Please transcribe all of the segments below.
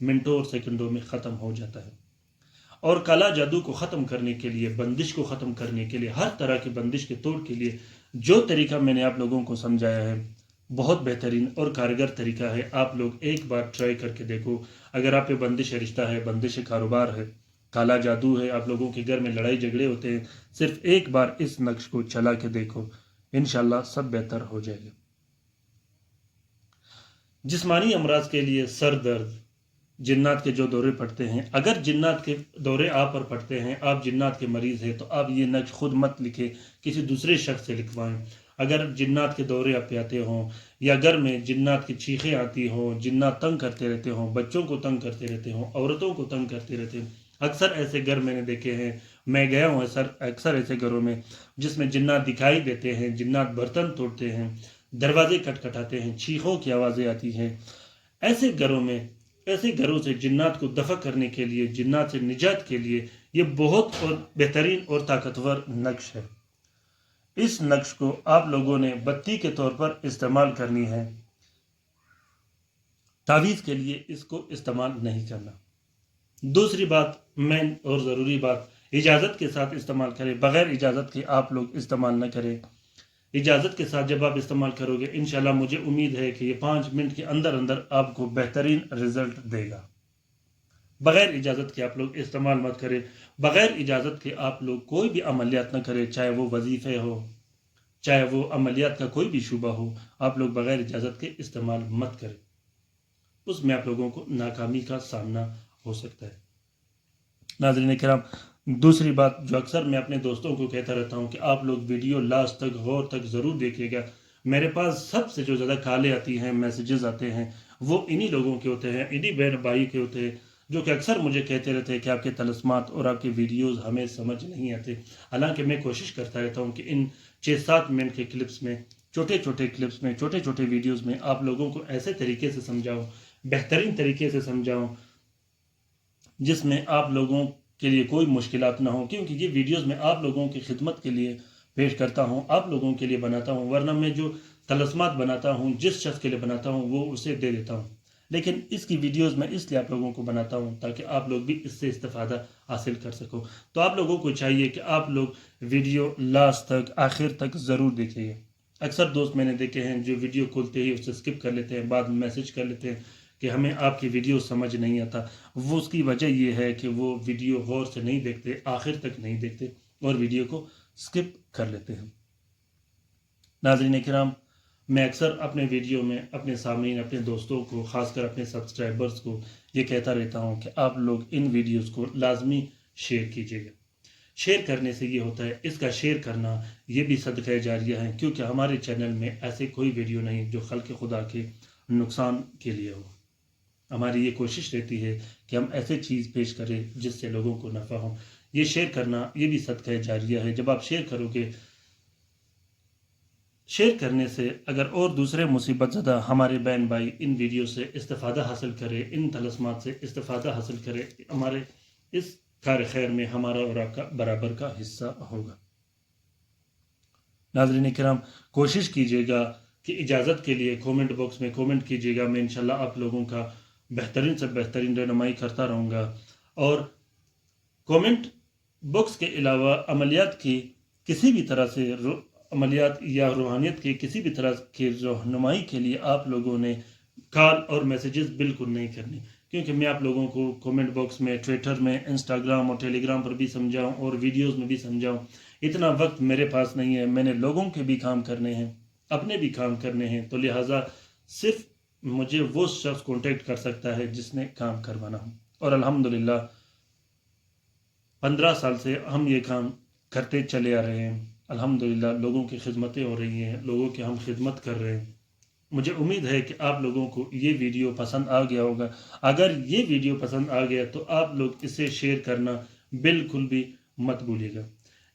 منٹوں اور سیکنڈوں میں ختم ہو جاتا ہے۔ اور کالا جادو کو ختم کرنے کے لیے، بندش کو ختم کرنے کے لیے، ہر طرح کی بندش کے توڑ کے لیے جو طریقہ میں نے آپ لوگوں کو سمجھایا ہے بہت بہترین اور کارگر طریقہ ہے۔ آپ لوگ ایک بار ٹرائی کر کے دیکھو۔ اگر آپ پہ بندش رشتہ ہے، بندش کاروبار ہے، کالا جادو ہے، آپ لوگوں کے گھر میں لڑائی جھگڑے ہوتے ہیں، صرف ایک بار اس نقش کو چلا کے دیکھو، انشاءاللہ سب بہتر ہو جائے گا۔ جسمانی امراض کے لیے سر درد، جنات کے جو دورے پڑتے ہیں، اگر جنات کے دورے آپ پر پڑتے ہیں، آپ جنات کے مریض ہیں، تو آپ یہ نقش خود مت لکھیں، کسی دوسرے شخص سے لکھوائیں۔ اگر جنات کے دورے آپ پہ آتے ہوں، یا گھر میں جنات کی چیخیں آتی ہوں، جنات تنگ کرتے رہتے ہوں، بچوں کو تنگ کرتے رہتے ہوں، عورتوں کو تنگ کرتے رہتے ہیں، اکثر ایسے گھر میں نے دیکھے ہیں، میں گیا ہوں اکثر ایسے گھروں میں جس میں جنات دکھائی دیتے ہیں، جنات برتن توڑتے ہیں، دروازے کٹکھٹاتے ہیں، چیخوں کی آوازیں آتی ہیں، ایسے گھروں میں، ایسے گھروں سے جنات کو دفع کرنے کے لیے، جنات سے نجات کے لیے یہ بہت اور بہترین اور طاقتور نقش ہے۔ اس نقش کو آپ لوگوں نے بتی کے طور پر استعمال کرنی ہے، تعویذ کے لیے اس کو استعمال نہیں کرنا۔ دوسری بات، مین اور ضروری بات، اجازت کے ساتھ استعمال کریں، بغیر اجازت کے آپ لوگ استعمال نہ کریں۔ اجازت کے ساتھ جب آپ استعمال کرو گے، انشاءاللہ مجھے امید ہے کہ یہ 5 منٹ کے اندر اندر آپ کو بہترین رزلٹ دے گا۔ بغیر اجازت کے آپ لوگ استعمال مت کریں، بغیر اجازت کے آپ لوگ کوئی بھی عملیات نہ کریں، چاہے وہ وظیفے ہو، چاہے وہ عملیات کا کوئی بھی شعبہ ہو، آپ لوگ بغیر اجازت کے استعمال مت کریں، اس میں آپ لوگوں کو ناکامی کا سامنا ہو سکتا ہے۔ ناظرین کرام، دوسری بات جو اکثر میں اپنے دوستوں کو کہتا رہتا ہوں کہ آپ لوگ ویڈیو لاسٹ تک غور تک ضرور دیکھیے گا۔ میرے پاس سب سے جو زیادہ کالیں آتی ہیں، میسیجز آتے ہیں، وہ انہی لوگوں کے ہوتے ہیں، انہی بہن بھائی کے ہوتے ہیں، جو کہ اکثر مجھے کہتے رہتے ہیں کہ آپ کے طلسمات اور آپ کے ویڈیوز ہمیں سمجھ نہیں آتے۔ حالانکہ میں کوشش کرتا رہتا ہوں کہ ان 6-7 منٹ کے کلپس میں، چھوٹے چھوٹے کلپس میں، چھوٹے چھوٹے ویڈیوز میں آپ لوگوں کو ایسے طریقے سے سمجھاؤں، بہترین طریقے سے سمجھاؤں، جس میں آپ لوگوں کے لیے کوئی مشکلات نہ ہوں، کیونکہ یہ ویڈیوز میں آپ لوگوں کی خدمت کے لیے پیش کرتا ہوں، آپ لوگوں کے لیے بناتا ہوں، ورنہ میں جو طلسمات بناتا ہوں جس شخص کے لیے بناتا ہوں وہ اسے دے دیتا ہوں، لیکن اس کی ویڈیوز میں اس لیے آپ لوگوں کو بناتا ہوں تاکہ آپ لوگ بھی اس سے استفادہ حاصل کر سکو۔ تو آپ لوگوں کو چاہیے کہ آپ لوگ ویڈیو لاسٹ تک، آخر تک ضرور دیکھیے۔ اکثر دوست میں نے دیکھے ہیں جو ویڈیو کھولتے ہی اسے سکپ کر لیتے ہیں، بعد میں میسج کر لیتے ہیں کہ ہمیں آپ کی ویڈیو سمجھ نہیں آتا۔ وہ اس کی وجہ یہ ہے کہ وہ ویڈیو غور سے نہیں دیکھتے، آخر تک نہیں دیکھتے اور ویڈیو کو سکپ کر لیتے ہیں۔ ناظرین کرام، میں اکثر اپنے ویڈیو میں اپنے سامعین، اپنے دوستوں کو، خاص کر اپنے سبسکرائبرز کو یہ کہتا رہتا ہوں کہ آپ لوگ ان ویڈیوز کو لازمی شیئر کیجیے گا۔ شیئر کرنے سے یہ ہوتا ہے، اس کا شیئر کرنا یہ بھی صدقہ جاریہ ہے، کیونکہ ہمارے چینل میں ایسے کوئی ویڈیو نہیں جو خلق خدا کے نقصان کے لیے ہو۔ ہماری یہ کوشش رہتی ہے کہ ہم ایسے چیز پیش کریں جس سے لوگوں کو نفع ہو۔ یہ شیئر کرنا یہ بھی صدقہ جاریہ ہے۔ جب آپ شیئر کرو گے، شیئر کرنے سے اگر اور دوسرے مصیبت زدہ ہمارے بہن بھائی ان ویڈیو سے استفادہ حاصل کرے، ان طلسمات سے استفادہ حاصل کرے، ہمارے اس کار خیر میں ہمارا اور آپ کا برابر کا حصہ ہوگا۔ ناظرین کرام، کوشش کیجیے گا کہ اجازت کے لیے کومنٹ باکس میں کومنٹ کیجیے گا، میں انشاءاللہ آپ لوگوں کا بہترین سے بہترین رہنمائی کرتا رہوں گا۔ اور کومنٹ باکس کے علاوہ عملیات کی کسی بھی طرح سے، عملیات یا روحانیت کی کسی بھی طرح کی رہنمائی کے لیے آپ لوگوں نے کال اور میسیجز بالکل نہیں کرنی، کیونکہ میں آپ لوگوں کو کومنٹ باکس میں، ٹویٹر میں، انسٹاگرام اور ٹیلی گرام پر بھی سمجھاؤں اور ویڈیوز میں بھی سمجھاؤں، اتنا وقت میرے پاس نہیں ہے۔ میں نے لوگوں کے بھی کام کرنے ہیں، اپنے بھی کام کرنے ہیں، تو لہٰذا صرف مجھے وہ شخص کانٹیکٹ کر سکتا ہے جس نے کام کروانا ہو، اور الحمدللہ 15 سال سے ہم یہ کام کرتے چلے آ رہے ہیں۔ الحمدللہ لوگوں کی خدمتیں ہو رہی ہیں، لوگوں کی ہم خدمت کر رہے ہیں۔ مجھے امید ہے کہ آپ لوگوں کو یہ ویڈیو پسند آ گیا ہوگا۔ اگر یہ ویڈیو پسند آ گیا تو آپ لوگ اسے شیئر کرنا بالکل بھی مت بھولیے گا۔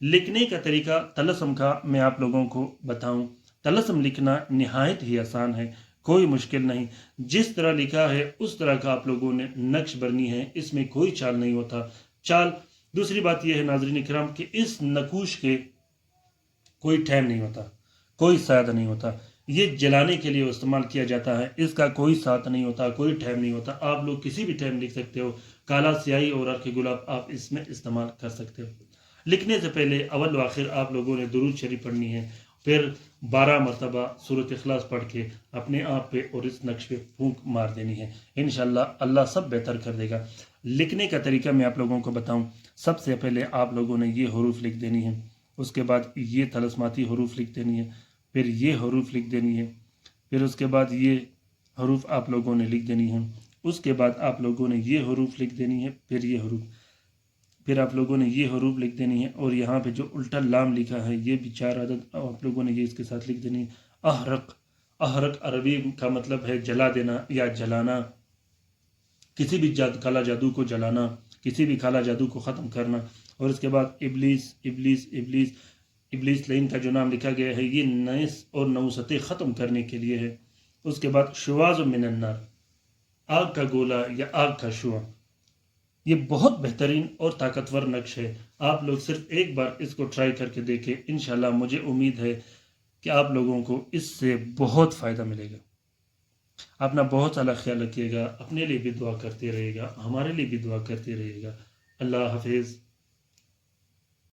لکھنے کا طریقہ طلسم کا میں آپ لوگوں کو بتاؤں، طلسم لکھنا نہایت ہی آسان ہے، کوئی مشکل نہیں۔ جس طرح لکھا ہے اس طرح کا آپ لوگوں نے نقش برنی ہے، اس میں کوئی چال نہیں ہوتا۔ چال، دوسری بات یہ ہے ناظرین کرام کہ اس نقوش کے کوئی ٹائم نہیں ہوتا، کوئی سیادہ نہیں ہوتا۔ یہ جلانے کے لیے استعمال کیا جاتا ہے، اس کا کوئی ساتھ نہیں ہوتا، کوئی ٹائم نہیں ہوتا، آپ لوگ کسی بھی ٹائم لکھ سکتے ہو، کالا سیاہی اور عرق گلاب آپ اس میں استعمال کر سکتے ہو۔ لکھنے سے پہلے اول و آخر آپ لوگوں نے درود شریف پڑھنی ہے، پھر 12 مرتبہ سورۃ اخلاص پڑھ کے اپنے آپ پہ اور اس نقش پہ پھونک مار دینی ہے، انشاءاللہ اللہ سب بہتر کر دے گا۔ لکھنے کا طریقہ میں آپ لوگوں کو بتاؤں، سب سے پہلے آپ لوگوں نے یہ حروف لکھ دینی ہے، اس کے بعد یہ طلسماتی حروف لکھ دینی ہے، پھر یہ حروف لکھ دینی ہے، پھر اس کے بعد یہ حروف آپ لوگوں نے لکھ دینی ہے، اس کے بعد آپ لوگوں نے یہ حروف لکھ دینی ہے، پھر یہ حروف، پھر آپ لوگوں نے یہ حروف لکھ دینی ہے، اور یہاں پہ جو الٹا لام لکھا ہے یہ بھی 4 عدد آپ لوگوں نے یہ اس کے ساتھ لکھ دینی ہے۔ احرق، احرق عربی کا مطلب ہے جلا دینا یا جلانا، کسی بھی کالا جادو کو جلانا، کسی بھی کالا جادو کو ختم کرنا۔ اور اس کے بعد ابلیس، ابلیس، ابلیس، ابلیس لین کا جو نام لکھا گیا ہے یہ نئس اور نوستیں ختم کرنے کے لیے ہے۔ اس کے بعد شواز من النار، آگ کا گولا یا آگ کا شعاع، یہ بہت بہترین اور طاقتور نقش ہے، آپ لوگ صرف ایک بار اس کو ٹرائی کر کے دیکھیں، انشاءاللہ مجھے امید ہے کہ آپ لوگوں کو اس سے بہت فائدہ ملے گا۔ اپنا بہت سارا خیال رکھیے گا، اپنے لیے بھی دعا کرتے رہیے گا، ہمارے لیے بھی دعا کرتے رہیے گا۔ اللہ حافظ۔